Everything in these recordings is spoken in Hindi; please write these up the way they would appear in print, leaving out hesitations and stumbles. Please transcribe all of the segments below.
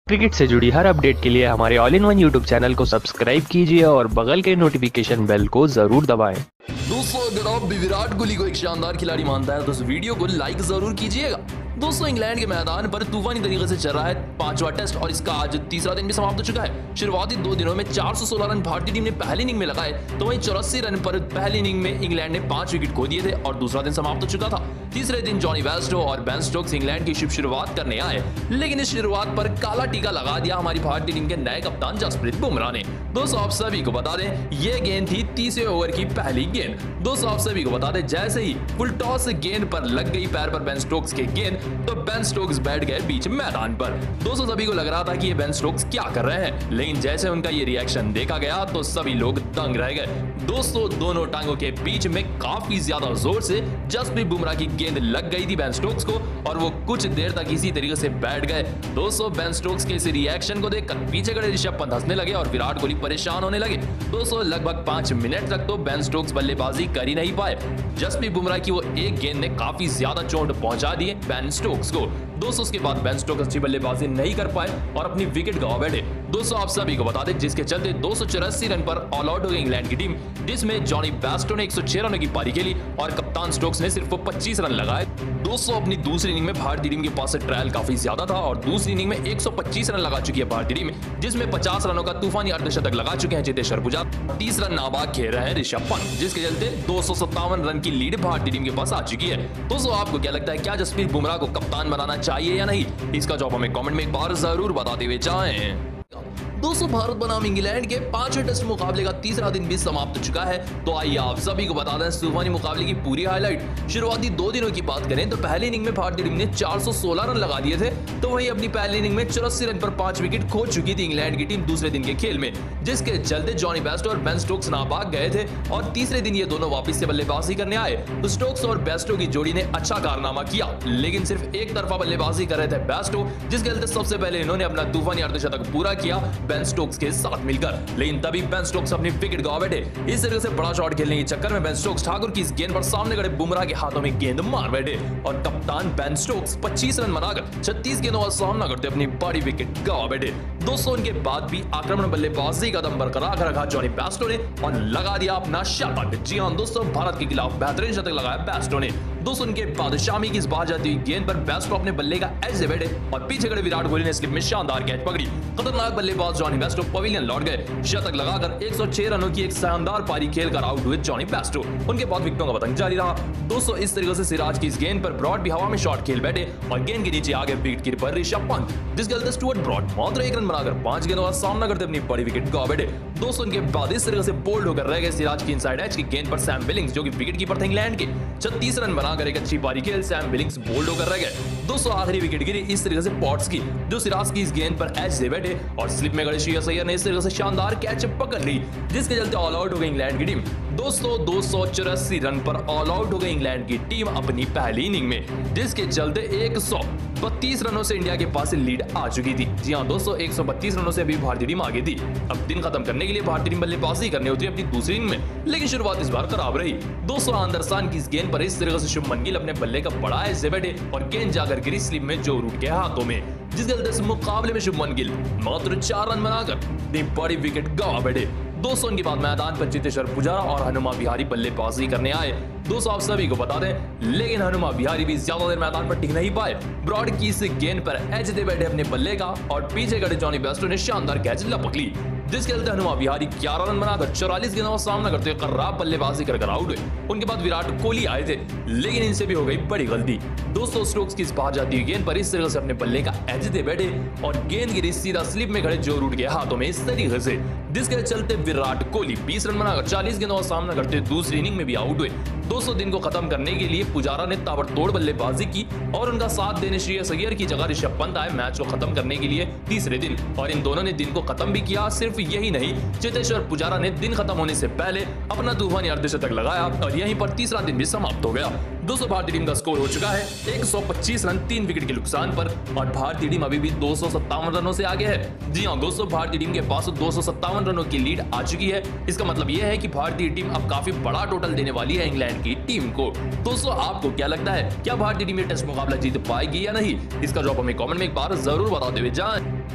क्रिकेट से जुड़ी हर अपडेट के लिए हमारे all in one YouTube channel को सब्सक्राइब कीजिए और बगल के नोटिफिकेशन बेल को जरूर दबाएं। दोस्तों, अगर आप भी विराट कोहली को एक शानदार खिलाड़ी मानता है तो इस वीडियो को लाइक जरूर कीजिएगा। दोस्तों, इंग्लैंड के मैदान पर तूफानी तरीके से चल रहा है पांचवा टेस्ट और इसका आज तीसरा दिन भी समाप्त हो चुका है। शुरुआती 2 दिनों में 416 रन भारतीय टीम ने पहली इनिंग में लगाए, तो वहीं 84 रन पर पहली इनिंग में इंग्लैंड ने 5 विकेट खो दिए थे और दूसरा दिन समाप्त हो चुका था। तीसरे दिन जॉनी बेयरस्टो और बेन स्टोक्स इंग्लैंड की शुभ शुरुआत करने आए, लेकिन इस शुरुआत पर काला टीका लगा दिया हमारी भारतीय टीम के नए कप्तान जसप्रीत बुमराह ने। दोस्तों, आप सभी को बता दें, ये गेंद थी 30वें ओवर की पहली गेंद। दोस्तों, आप सभी को बता दें, जैसे ही फुल टॉस गेंद पर लग गई पैर पर बेन स्टोक्स के गेंद, तो बेन स्टोक्स बैठ गए बीच मैदान पर। दोस्तों, सभी को लग रहा था कि ये बेन स्टोक्स क्या कर रहे हैं, लेकिन जैसे उनका ये रिएक्शन देखा गया तो सभी लोग दंग रह गए। दोस्तों, दोनों टांगों के बीच में काफी ज्यादा जोर से जसप्रीत बुमराह की गेंद लग गई थी बेन स्टोक्स को और वो कुछ देर तक इसी तरीके से बैठ गए। दोस्तों, बेन स्टोक्स के इस रिएक्शन को देखकर पीछे खड़े ऋषभ पंत हंसने लगे और विराट कोहली परेशान होने लगे। दोस्तों, लगभग 5 मिनट तक तो बेन स्टोक्स बल्लेबाजी कर ही नहीं पाए। जसप्रीत बुमराह की वो एक गेंद ने काफी ज्यादा चोट पहुंचा दी बेन स्टोक्स को। दोस्तों, उसके बाद बेन स्टोक्स अच्छी बल्लेबाजी नहीं कर पाए और अपनी विकेट गंवा बैठे। दोस्तों, आप सभी को बता दें, जिसके चलते 284 रन पर ऑल आउट हो गई इंग्लैंड की टीम, जिसमें जॉनी बेयरस्टो ने 106 रनों की पारी खेली और कप्तान स्टोक्स ने सिर्फ 25 रन लगाए। दोस्तों, अपनी दूसरी इनिंग में भारतीय टीम के पास से ट्रायल काफी ज्यादा था और दूसरी इनिंग में 125 रन लगा चुकी है भारतीय टीम, जिसमें 50 रनों का तूफानी अर्धशतक लगा चुके हैं चेतेश्वर पुजारा। 30 रन नाबाद खेल रहे हैं ऋषभ पंत, जिसके चलते 257 रन की लीड भारतीय टीम के पास आ चुकी है। दोस्तों, आपको क्या लगता है, क्या जसप्रीत बुमराह को कप्तान बनाना चाहिए या नहीं? इसका जवाब हमें कमेंट में एक बार जरूर बताते हुए जाएं। दोस्तों, भारत बनाम इंग्लैंड के 5वें टेस्ट मुकाबले का तीसरा दिन भी समाप्त हो चुका है, तो आइए आप सभी को बता दें तूफानी मुकाबले की पूरी हाईलाइट। शुरुआती 2 दिनों की बात करें तो पहली इनिंग में भारतीय टीम ने 416 रन लगा दिए थे, तो वहीं अपनी पहली इनिंग में 84 रन पर 5 विकेट खो चुकी थी इंग्लैंड की टीम दूसरे दिन के खेल में, जिसके चलते जॉनी बेयरस्टो और बेन स्टोक्स नाबाद गए थे और तीसरे दिन ये दोनों वापस से बल्लेबाजी करने आए। तो स्टोक्स और बेयरस्टो की जोड़ी ने अच्छा कारनामा किया, लेकिन सिर्फ एक तरफा बल्लेबाजी कर रहे थे बेयरस्टो, जिसके चलते सबसे पहले इन्होंने अपना तूफानी अर्धशतक पूरा किया बेन स्टोक्स के साथ मिलकर, लेकिन तभी बेन स्टोक्स अपनी विकेट गंवा बैठे। इस तरीके से बड़ा शॉट खेलने के चक्कर में बेन स्टोक्स ठाकुर की इस गेंद पर सामने खड़े बुमराह के हाथों में गेंद मार बैठे और कप्तान बेन स्टोक्स 25 रन बनाकर 36 गेंदों का सामना करते अपनी बड़ी विकेट गंवा बैठे। दोस्तों, उनके बाद भी आक्रमण बल्लेबाजी का दम बरकरार रखा जॉनी बेयरस्टो ने और लगा दिया अपना शतक। जी हां दोस्तों, भारत के खिलाफ बेहतरीन शतक लगाया बेयरस्टो ने। दोस्तों, उनके बाद शामी की इस बाहर जाती हुई गेंद पर बेयरस्टो अपने बल्ले का एज से बैठे और पीछे खड़े विराट कोहली ने स्लिप में शानदार कैच पकड़ी। खतरनाक बल्लेबाज जॉनी बेयरस्टो पवेलियन लौट गए, शतक लगाकर 106 रनों की एक शानदार पारी खेलकर आउट हुए जॉनी बेयरस्टो। उनके बाद विकेटों का पतंग जारी रहा। दोस्तों, इस तरीके से सिराज की इस गेंद पर ब्रॉड भी हवा में शॉट खेल बैठे और गेंद के नीचे आगे विकेट कीपर ऋषभ पंत, जिसके चलते स्टुअर्ट ब्रॉड मात्र 1 रन बनाकर 5 गेंदों का सामना करते अपनी बड़ी विकेट गंवा बैठे। दोस्तों, उनके बाद इस तरीके से बोल्ड होकर रह गए सिराज की इनसाइड एज की गेंद पर सैम बिलिंग्स, जो कि विकेट कीपर थे इंग्लैंड के, 36 रन बनाकर एक अच्छी पारी खेल सैम बिलिंग्स बोल्ड होकर रह गए। दोस्तों, आखिरी विकेट गिरी इस तरीके से पॉट्स की, जो सिराज की इस गेंद पर एज से बैठे और स्लिप में खड़े श्रेयस अय्यर ने इस तरीके से शानदार कैच पकड़ ली, जिसके चलते ऑल आउट हो गई इंग्लैंड की टीम। दोस्तों, 284 रन पर ऑल आउट हो गई इंग्लैंड की टीम अपनी पहली इनिंग में, जिसके चलते 132 रनों से इंडिया के पास लीड आ चुकी थी। जी हां दोस्तों, 132 रनों से अभी भारतीय टीम आगे थी। अब दिन खत्म करने के लिए भारतीय टीम बल्लेबाजी करने उतरी अपनी दूसरी इनिंग में, लेकिन शुरुआत इस बार खराब रही। दोस्तों, आंदरसान की इस गेंद पर इस तरीके से शुभमन गिल अपने बल्ले का बड़ा एज से बैठे और गेंद जाकर गिरी स्लिप में जो रूट के हाथों में, जिसके चलते इस मुकाबले में शुभमन गिल मात्र 4 रन बनाकर अपनी बड़ी विकेट गंवा बैठे। दोस्तों, उनके बाद मैदान पर चेतेश्वर पुजारा और हनुमा विहारी बल्लेबाजी करने आए। दोस्तों, आप सभी को बता दें, लेकिन हनुमा विहारी भी ज्यादा देर मैदान पर टिक नहीं पाए। ब्रॉड की इस गेंद पर एज दे बैठे अपने बल्ले का और पीछे खड़े जॉनी बेयरस्टो ने शानदार कैच लपक ली, जिसके चलते हनुमा विहारी 11 रन बनाकर 44 गेंदों का सामना करते हुए खराब बल्लेबाजी कर आउट हुए। उनके बाद विराट कोहली आए थे, लेकिन इनसे भी हो गई बड़ी गलती। दोस्तों, स्टोक्स की इस बाहर जाती हुई गेंद पर इस तरीके से अपने बल्ले का एज दे बैठे और गेंद गिरी सीधा स्लिप में खड़े जो रूट के हाथों में इस तरीके से, जिसके चलते विराट कोहली 20 रन बनाकर 40 गेंदों का सामना करते हुए दूसरी इनिंग में भी आउट हुए। दोस्तों, दिन को खत्म करने के लिए पुजारा ने ताबड़तोड़ बल्लेबाजी की और उनका साथ देने श्रेयस अय्यर की जगह ऋषभ पंत आए मैच को खत्म करने के लिए तीसरे दिन, और इन दोनों ने दिन को खत्म भी किया। सिर्फ यही नहीं, चेतेश्वर पुजारा ने दिन खत्म होने से पहले अपना तूफानी अर्धशतक लगाया और यहीं पर तीसरा दिन भी समाप्त हो गया। दोस्तों, भारतीय टीम का स्कोर हो चुका है 125 रन 3 विकेट के नुकसान पर और भारतीय टीम अभी भी 257 रनों से आगे है। जी हां दोस्तों, भारतीय टीम के पास 257 रनों की लीड आ चुकी है। इसका मतलब यह है कि भारतीय टीम अब काफी बड़ा टोटल देने वाली है इंग्लैंड की टीम को। दोस्तों, आपको क्या लगता है, क्या भारतीय टीम ये टेस्ट मुकाबला जीत पाएगी या नहीं? इसका जवाब हमें कमेंट में एक बार जरूर बताते हुए जाएं।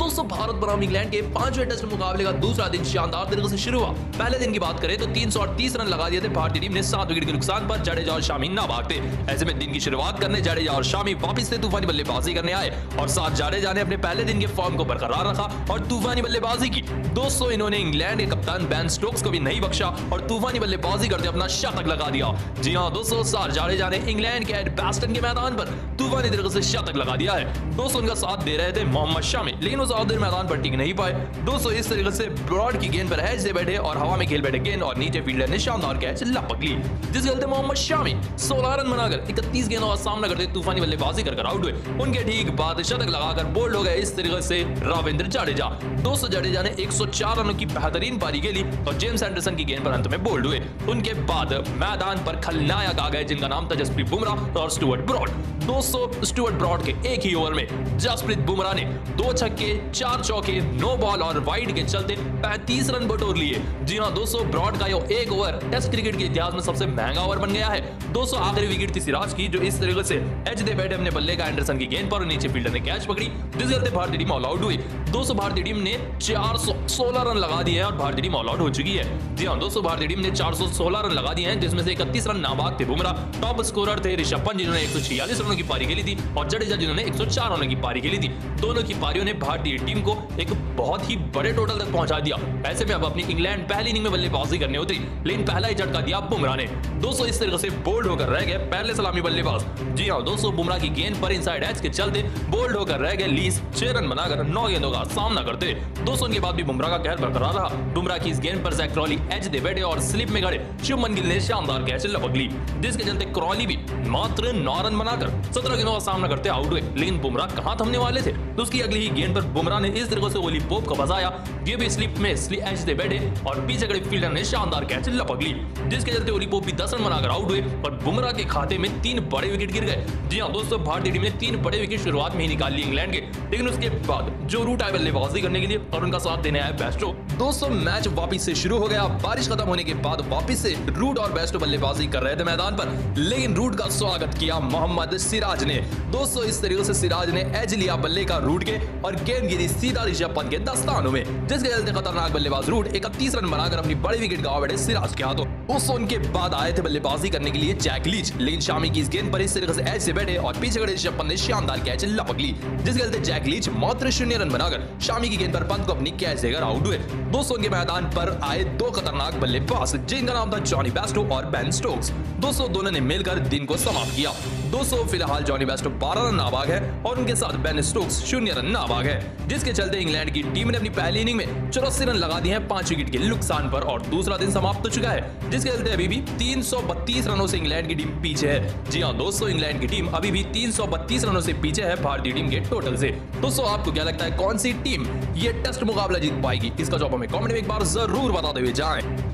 दोस्तों भारत बनाम इंग्लैंड के 5वें टेस्ट मुकाबले का दूसरा दिन शानदार तरीके से शुरू हुआ। पहले दिन की बात करें तो 338 रन लगा दिए थे भारतीय टीम ने 7 विकेट के नुकसान पर। जडेजा और शामी ना भागते। ऐसे में दिन की शुरुआत करने जडेजा और शामी वापस से तूफानी बल्लेबाजी करने आए और साथ जडेजा ने अपने पहले दिन के फॉर्म को बरकरार रखा और तूफानी बल्लेबाजी की। दोस्तों इन्होंने इंग्लैंड के कप्तान बेन स्टोक्स को भी नहीं बख्शा और तूफानी बल्लेबाजी करते अपना शतक लगा दिया। जी हां दोस्तों, साथ जडेजा ने इंग्लैंड के एडबास्टन के मैदान पर तूफानी तरीके से शतक लगा दिया है। दोस्तों उनका साथ दे रहे थे मोहम्मद शामी, लेकिन वो ज्यादा देर मैदान पर टिक नहीं पाए। दोस्तों इस तरीके से ब्रॉड की गेंद पर एज से बैठे और हवा में खेल बैठे गेंद और नीचे फील्डर ने शानदार कैच लपक ली, जिस गलते मोहम्मद शामी 16 रन बनाकर 31 गेंदों का सामना करते तूफानी बल्लेबाजी कर आउट हुए। उनके ठीक बाद शतक लगाकर बोल्ड हो गए इस तरीके से रविंद्र जडेजा। दोस्तों जडेजा ने 104 रनों की बेहतरीन पारी खेली और जेम्स एंडरसन की गेंद पर अंत में बोल्ड हुए। उनके बाद मैदान पर खलनायक आ गए जिनका नाम था जसप्रीत बुमराह और स्टुअर्ट ब्रॉड। दोस्तों स्टुअर्ट ब्रॉड के एक ही ओवर में जसप्रीत बुमराह ने 2 छक्के 4 चौके 9 बॉल और वाइड के चलते 35 रन बटोर लिए। जी हां दोस्तों, ब्रॉड का यह एक ओवर टेस्ट क्रिकेट के इतिहास में सबसे महंगा ओवर बन गया है। दोस्तों आखिरी विकेट थी सिराज की, जो इस तरीके से एज दे बैठे अपने बल्ले का एंडरसन की गेंद पर और नीचे फील्डर ने कैच पकड़ी, जिस चलते भारतीय टीम ऑल आउट हुई। दोस्तों भारतीय टीम ने 416 रन लगा दिए हैं और भारतीय टीम ऑल आउट हो चुकी है। जी हां दोस्तों, भारतीय टीम ने 416 रन लगा दिए हैं, जिसमें से 31 रन नाबाद थे बुमराह। टॉप स्कोरर थे ऋषभ पंत जिन्होंने 146 रनों की पारी खेली थी और जडेजा जिन्होंने 104 रनों की पारी खेली थी। दोनों की पारियों ने भारतीय टीम को एक बहुत ही बड़े टोटल तक पहुंचा दिया। ऐसे में अब अपनी इंग्लैंड पहली इनिंग में बल्लेबाजी करने उतरी, लेकिन पहला ही झटका दिया बुमराह ने। दोस्तों इस तरीके से बोल्ड होकर रह गए पहले सलामी बल्लेबाज। जी हां दोस्तों, बुमराह की गेंद पर इनसाइड एज के चलते बोल्ड होकर रह गए लीज 6 रन बनाकर 9 गेंदों का सामना करते। दोस्तों उनके बाद भी बुमराह का कहर बरकरार रहा। बुमराह की इस गेंद पर जैक क्रॉली एज दे बैठे और स्लिप में खड़े शुभमन गिल ने शानदार कैच लपक ली, जिसके चलते क्रॉली भी मात्र 9 रन बनाकर 17 गेंदों का सामना करते आउट हुए। लेकिन बुमराह कहां थमने वाले थे। तो उसकी अगली ही गेंद पर बुमराह ने इस तरीके से ओली पोप को फंसाया, ये भी स्लिप में एज दे बैठे और पीछे खड़े फील्डर ने शानदार कैच लपक ली, जिसके चलते ओली पोप भी 10 रन बनाकर आउट हुए और बुमराह के खाते में 3 बड़े विकेट गिर गए। जी हां दोस्तों, भारतीय टीम ने 3 बड़े विकेट शुरुआत में ही निकाल लिए इंग्लैंड के, लेकिन उसके बाद जो रूट आए बल्लेबाजी करने के लिए और उनका साथ देने आए बेस्टो। दोस्तों मैच वापस से शुरू हो गया। बारिश खत्म होने के बाद वापस से रूट और बेस्टो बल्लेबाजी कर रहे थे मैदान पर, लेकिन रूट का स्वागत किया मोहम्मद सिराज ने। दोस्तों इस तरीके से सिराज ने एज लिया बल्ले का रूट के और गेंद गिरी सीधा ऋषभ पंत के दस्तानों में, जिसके चलते खतरनाक बल्लेबाज रूट 31 रन बनाकर अपनी बड़ी विकेट गंवा बैठे सिराज के हाथों। दोस्तों उनके बाद आए थे बल्लेबाजी करने के लिए जैक लीच, लेकिन शामी की इस गेंद पर इस तरीके से एज से बैठे और पीछे खड़े ऋषभ पंत ने शानदार कैच लपक ली, जिसके चलते जैक लीच मात्र 0 रन बनाकर शामी की गेंद पर पंत को अपनी कैच देकर आउट हुए। दोस्तों उनके मैदान पर आए 2 खतरनाक बल्लेबाज जिनका नाम था जॉनी बेस्टो और बेन स्टोक्स। दोस्तों दोनों ने मिलकर दिन को समाप्त किया। दोस्तों फिलहाल जॉनी बेस्टो 12 रन नाबाग है और उनके साथ बेन स्टोक्स 0 रन नाबाग है, जिसके चलते इंग्लैंड की टीम ने अपनी पहली इनिंग में 84 रन लगा दिए हैं 5 विकेट के नुकसान पर और दूसरा दिन समाप्त हो चुका है, जिसके चलते अभी भी 332 रनों से इंग्लैंड की टीम पीछे है। जी हां दोस्तों, इंग्लैंड की टीम अभी भी 332 रनों से पीछे है भारतीय टीम के टोटल से। दोस्तों आपको क्या लगता है कौन सी टीम ये टेस्ट मुकाबला जीत पाएगी? इसका जवाब हमें कमेंट में एक बार जरूर बताते हुए जाएं।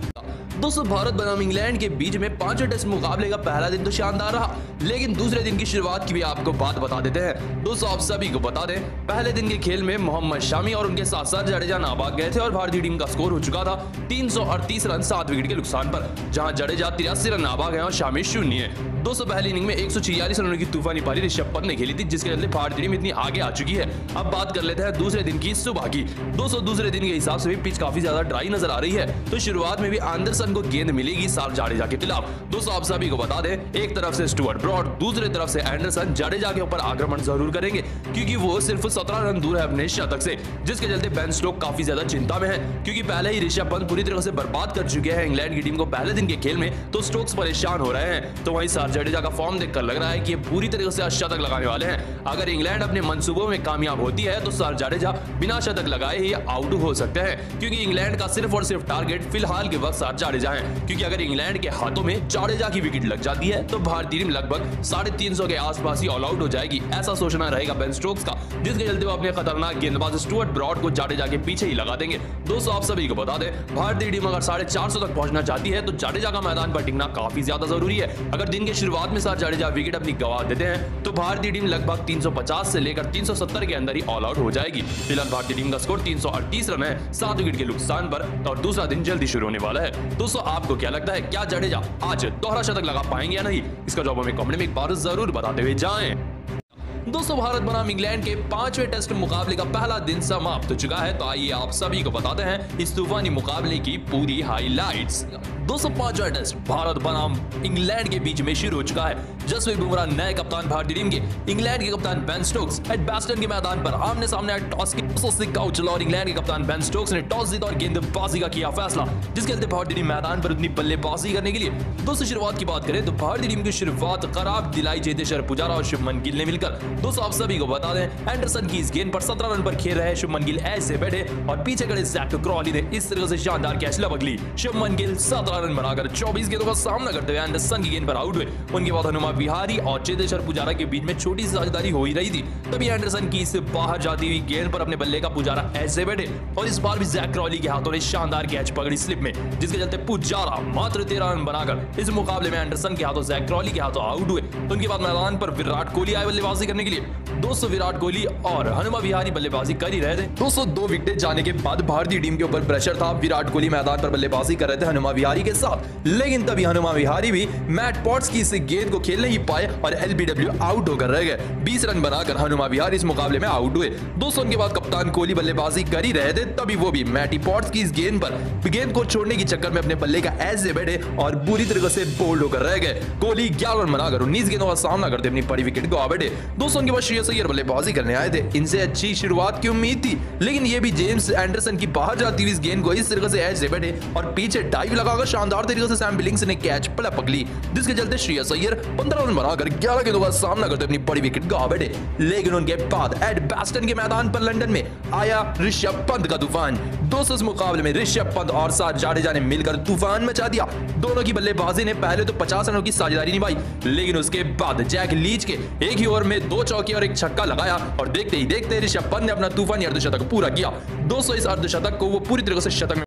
दोस्तों भारत बनाम इंग्लैंड के बीच में 5वें टेस्ट मुकाबले का पहला दिन तो शानदार रहा, लेकिन दूसरे दिन की शुरुआत की भी आपको बात बता देते हैं। दोस्तों आप सभी को बता दें, पहले दिन के खेल में मोहम्मद शामी और उनके साथ साथ जडेजा नाबाद गए थे और भारतीय टीम का स्कोर हो चुका था 338 रन 7 विकेट के नुकसान पर, जहां जडेजा 83 रन नाबाद गए और शामी 0 है। दोस्तों पहली इनिंग में 146 रनों की तूफानी पारी ऋषभ पंत ने खेली थी, जिसके चलते भारतीय टीम इतनी आगे आ चुकी है। अब बात कर लेते हैं दूसरे दिन की सुबह की। दोस्तों दूसरे दिन के हिसाब से भी पिच काफी ज्यादा ड्राई नजर आ रही है, तो शुरुआत में भी एंडरसन को गेंद मिलेगी साथ जडेजा के खिलाफ। दोस्तों आप सभी को बता दें, एक तरफ से स्टुअर्ट ब्रॉड, दूसरी तरफ से एंडरसन जडेजा के ऊपर आक्रमण जरूर करेंगे, क्योंकि वो सिर्फ 17 रन दूर है अपने शतक से, जिसके चलते बेन स्टोक्स काफी ज्यादा चिंता में है, क्योंकि पहले ही ऋषभ पंत पूरी तरह से बर्बाद कर चुके हैं इंग्लैंड की टीम को पहले दिन के खेल में, तो स्टोक्स परेशान हो रहे हैं। तो वहीं साथ जडेजा का फॉर्म देखकर लग रहा है कि ये पूरी तरीके से शतक लगाने वाले हैं। अगर इंग्लैंड अपने मंसूबों में कामयाब होती है तो सर जडेजा बिना शतक लगाए ही आउट हो सकते हैं, क्योंकि इंग्लैंड का सिर्फ और सिर्फ टारगेट फिलहाल के वक्त सर जडेजा है। क्योंकि अगर इंग्लैंड के हाथों में जडेजा की विकेट लग जाती है तो भारतीय टीम लगभग 350 के आसपास ही ऑल आउट हो जाएगी, ऐसा सोचना रहेगा बेन स्टोक्स का, जिसके चलते वो अपने खतरनाक गेंदबाज स्टुअर्ट ब्रॉड को जडेजा के पीछे ही लगा देंगे। दोस्तों आप सभी को बता दें, भारतीय टीम अगर 450 तक पहुंचना चाहती है तो जडेजा का मैदान पर टिकना काफी ज्यादा जरूरी है। अगर दिन के शुरुआत में सर जडेजा विकेट अपनी गंवा देते हैं तो भारतीय टीम लगभग 350 से लेकर 370 के अंदर ही ऑल आउट हो जाएगी। फिलहाल भारतीय टीम का स्कोर 338 रन है 7 विकेट के नुकसान पर और दूसरा दिन जल्दी शुरू होने वाला है। दोस्तों आपको क्या लगता है, क्या जडेजा आज दोहरा शतक लगा पाएंगे या नहीं? इसका जवाब हमें कमेंट में एक बार जरूर बताते हुए जाएं। दोस्तों भारत बनाम इंग्लैंड के 5वें टेस्ट मुकाबले का पहला दिन समाप्त हो चुका है। तो आइए आप सभी को बताते हैं इस तूफानी मुकाबले की पूरी हाइलाइट्स। दोस्तों 5वां टेस्ट भारत बनाम इंग्लैंड के बीच में शुरू हो चुका है। जसप्रीत बुमराह नए कप्तान भारतीय टीम के, इंग्लैंड के कप्तान बेन स्टोक्स एडबास्टन के मैदान पर आमने सामने टॉस के सिक्का उछला और इंग्लैंड के कप्तान बेन स्टोक्स ने टॉस जीता और गेंदबाजी का किया फैसला, जिसके चलते भारतीय टीम मैदान पर उतनी बल्लेबाजी करने के लिए। दोस्तों शुरुआत की बात करें तो भारतीय टीम की शुरुआत खराब दिलाई चेतेश्वर पुजारा और शुभमन गिल ने मिलकर। दोस्तों आप सभी को बता दें एंडरसन की इस गेंद पर 17 रन पर खेल रहे शुभमन गिल ऐसे बैठे और पीछे खड़े जैक क्रॉली ने इस तरह से शानदार कैच लपक ली। शुभमन गिल 17 रन बनाकर 24 गेंदों का सामना करते हुए एंडरसन की गेंद पर आउट हुए। उनके बाद हनुमा विहारी और चेतेश्वर पुजारा के बीच में छोटी सी साझेदारी हो ही रही थी, तभी एंडरसन की इस बाहर जाती हुई गेंद पर अपने बल्ले का पुजारा ऐसे बैठे और इस बार भी जैक क्रॉली के हाथों ने शानदार कैच पकड़ी स्लिप में, जिसके चलते पुजारा मात्र 13 रन बनाकर इस मुकाबले में एंडरसन के हाथों जैक क्रॉली के हाथों आउट हुए। उनके बाद मैदान पर विराट कोहली आए बल्लेबाजी करने के लिए। दोस्तों विराट कोहली और हनुमा विहारी बल्लेबाजी कर ही रहे थे। दोस्तों 2 विकेट जाने के बाद भारतीय टीम के ऊपर प्रेशर था। विराट कोहली मैदान पर बल्लेबाजी कर रहे थे हनुमा विहारी के साथ, लेकिन तभी हनुमा विहारी भी मैट पॉट्स की इस गेंद को खेल नहीं पाए और एलबीडब्ल्यू आउट होकर रह गए। 20 रन बनाकर हनुमा विहारी इस मुकाबले में आउट हुए। दोस्तों उनके बाद कप्तान कोहली बल्लेबाजी कर ही रहे थे, तभी वो भी मैटी पॉट्स की इस गेंद पर गेंद को छोड़ने के चक्कर में अपने बल्ले का ऐसे बैठे और बुरी तरह से बोल्ड होकर रह गए। कोहली 11 रन बनाकर 19 गेंदों का सामना करते अपनी बड़ी विकेट गवा बैठे। दोस्तों उनके बाद श्रेयस अय्यर बल्लेबाजी करने आए थे। इनसे अच्छी शुरुआत की उम्मीद थी, लेकिन ये भी जेम्स एंडरसन की बाहर जाती हुई इस गेंद को इस तरह से ऐसे बैठे और पीछे डाइव लगाकर शानदार तरीके से सैम बिलिंग्स ने कैच पकड़ ली, जिसके चलते श्रेयस अय्यर 15 रन बनाकर 11 गेंदों का सामना करते अपनी बड़ी विकेट गवा बैठे। लेकिन उनके बाद एडबास्टन के मैदान पर लंदन में आया ऋषभ पंत का तूफान। दोस्तों इस मुकाबले में ऋषभ पंत और साथ जाडेजा ने मिलकर तूफान मचा दिया। दोनों की बल्लेबाजी ने पहले तो 50 रनों की साझेदारी निभाई, लेकिन उसके बाद जैक लीच के एक ही ओवर में 2 चौके और 1 छक्का लगाया और देखते ही देखते ऋषभ पंत ने अपना तूफानी अर्धशतक पूरा किया। दोस्तों इस अर्धशतक को वो पूरी तरह से शतक